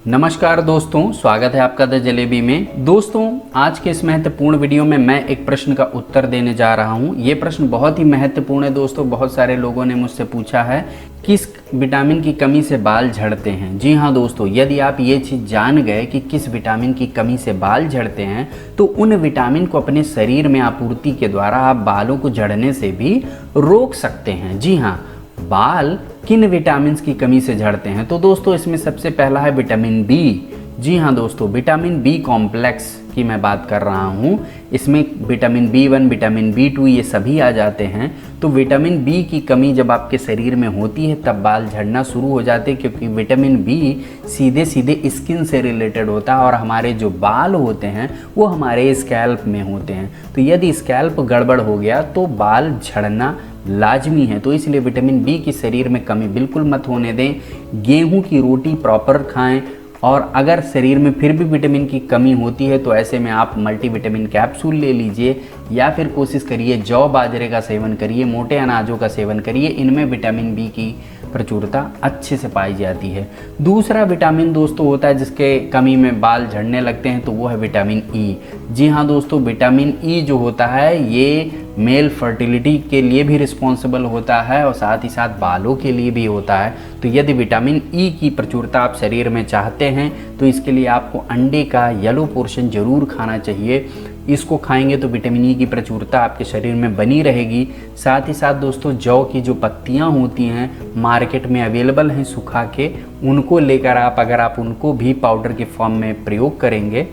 नमस्कार दोस्तों, स्वागत है आपका द जलेबी में। दोस्तों, आज के इस महत्वपूर्ण वीडियो में मैं एक प्रश्न का उत्तर देने जा रहा हूं। ये प्रश्न बहुत ही महत्वपूर्ण है दोस्तों। बहुत सारे लोगों ने मुझसे पूछा है किस विटामिन की कमी से बाल झड़ते हैं। जी हाँ दोस्तों, यदि आप ये चीज़ जान गए कि किस विटामिन की कमी से बाल झड़ते हैं तो उन विटामिन को अपने शरीर में आपूर्ति के द्वारा आप बालों को झड़ने से भी रोक सकते हैं। जी हाँ, बाल किन विटामिन की कमी से झड़ते हैं? तो दोस्तों, इसमें सबसे पहला है विटामिन बी। जी हाँ दोस्तों, विटामिन बी कॉम्प्लेक्स की मैं बात कर रहा हूँ। इसमें विटामिन बी1, विटामिन बी2 ये सभी आ जाते हैं। तो विटामिन बी की कमी जब आपके शरीर में होती है तब बाल झड़ना शुरू हो जाते हैं, क्योंकि विटामिन बी सीधे सीधे स्किन से रिलेटेड होता है और हमारे जो बाल होते हैं वो हमारे स्कैल्प में होते हैं। तो यदि स्कैल्प गड़बड़ हो गया तो बाल झड़ना लाजमी है। तो इसलिए विटामिन बी की शरीर में कमी बिल्कुल मत होने दें। गेहूं की रोटी प्रॉपर खाएं, और अगर शरीर में फिर भी विटामिन की कमी होती है तो ऐसे में आप मल्टीविटामिन कैप्सूल ले लीजिए, या फिर कोशिश करिए जौ बाजरे का सेवन करिए, मोटे अनाजों का सेवन करिए। इनमें विटामिन बी की प्रचुरता अच्छे से पाई जाती है। दूसरा विटामिन दोस्तों होता है जिसके कमी में बाल झड़ने लगते हैं, तो वो है विटामिन ई। जी हाँ दोस्तों, विटामिन ई जो होता है ये मेल फर्टिलिटी के लिए भी रिस्पॉन्सिबल होता है और साथ ही साथ बालों के लिए भी होता है। तो यदि विटामिन ई की प्रचुरता आप शरीर में चाहते हैं तो इसके लिए आपको अंडे का येलो पोर्शन ज़रूर खाना चाहिए। इसको खाएंगे तो विटामिन ई की प्रचुरता आपके शरीर में बनी रहेगी। साथ ही साथ दोस्तों, जौ की जो पत्तियां होती हैं मार्केट में अवेलेबल हैं सुखा के, उनको लेकर अगर आप उनको भी पाउडर के फॉर्म में प्रयोग करेंगे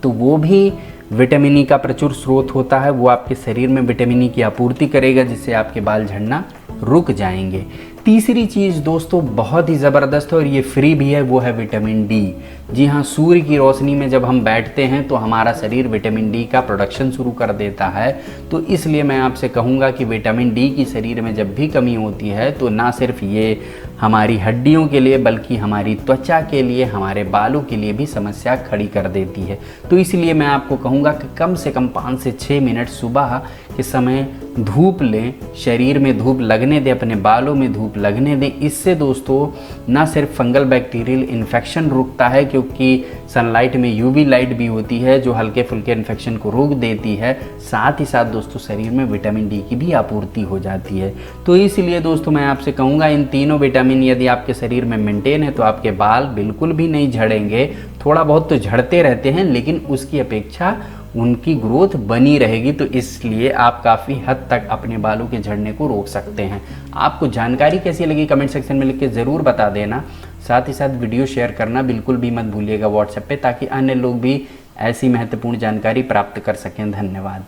तो वो भी विटामिन ई का प्रचुर स्रोत होता है। वो आपके शरीर में विटामिन ई की आपूर्ति करेगा, जिससे आपके बाल झड़ना रुक जाएंगे। तीसरी चीज़ दोस्तों बहुत ही ज़बरदस्त है और ये फ्री भी है, वो है विटामिन डी। जी हाँ, सूर्य की रोशनी में जब हम बैठते हैं तो हमारा शरीर विटामिन डी का प्रोडक्शन शुरू कर देता है। तो इसलिए मैं आपसे कहूँगा कि विटामिन डी की शरीर में जब भी कमी होती है तो ना सिर्फ ये हमारी हड्डियों के लिए बल्कि हमारी त्वचा के लिए, हमारे बालों के लिए भी समस्या खड़ी कर देती है। तो इसलिए मैं आपको कहूँगा कि कम से कम 5 से 6 मिनट सुबह के समय धूप लें, शरीर में धूप लगने दें, अपने बालों में धूप लगने दें। इससे दोस्तों ना सिर्फ फंगल बैक्टीरियल इन्फेक्शन रुकता है, क्योंकि सनलाइट में यूवी लाइट भी होती है जो हल्के फुल्के इन्फेक्शन को रोक देती है। साथ ही साथ दोस्तों शरीर में विटामिन डी की भी आपूर्ति हो जाती है। तो इसलिए दोस्तों मैं आपसे कहूँगा इन तीनों विटामिन यदि आपके शरीर में मेंटेन है तो आपके बाल बिल्कुल भी नहीं झड़ेंगे। थोड़ा बहुत तो झड़ते रहते हैं लेकिन उसकी अपेक्षा उनकी ग्रोथ बनी रहेगी। तो इसलिए आप काफ़ी हद तक अपने बालों के झड़ने को रोक सकते हैं। आपको जानकारी कैसी लगी कमेंट सेक्शन में लिख के ज़रूर बता देना। साथ ही साथ वीडियो शेयर करना बिल्कुल भी मत भूलिएगा व्हाट्सएप पे, ताकि अन्य लोग भी ऐसी महत्वपूर्ण जानकारी प्राप्त कर सकें। धन्यवाद।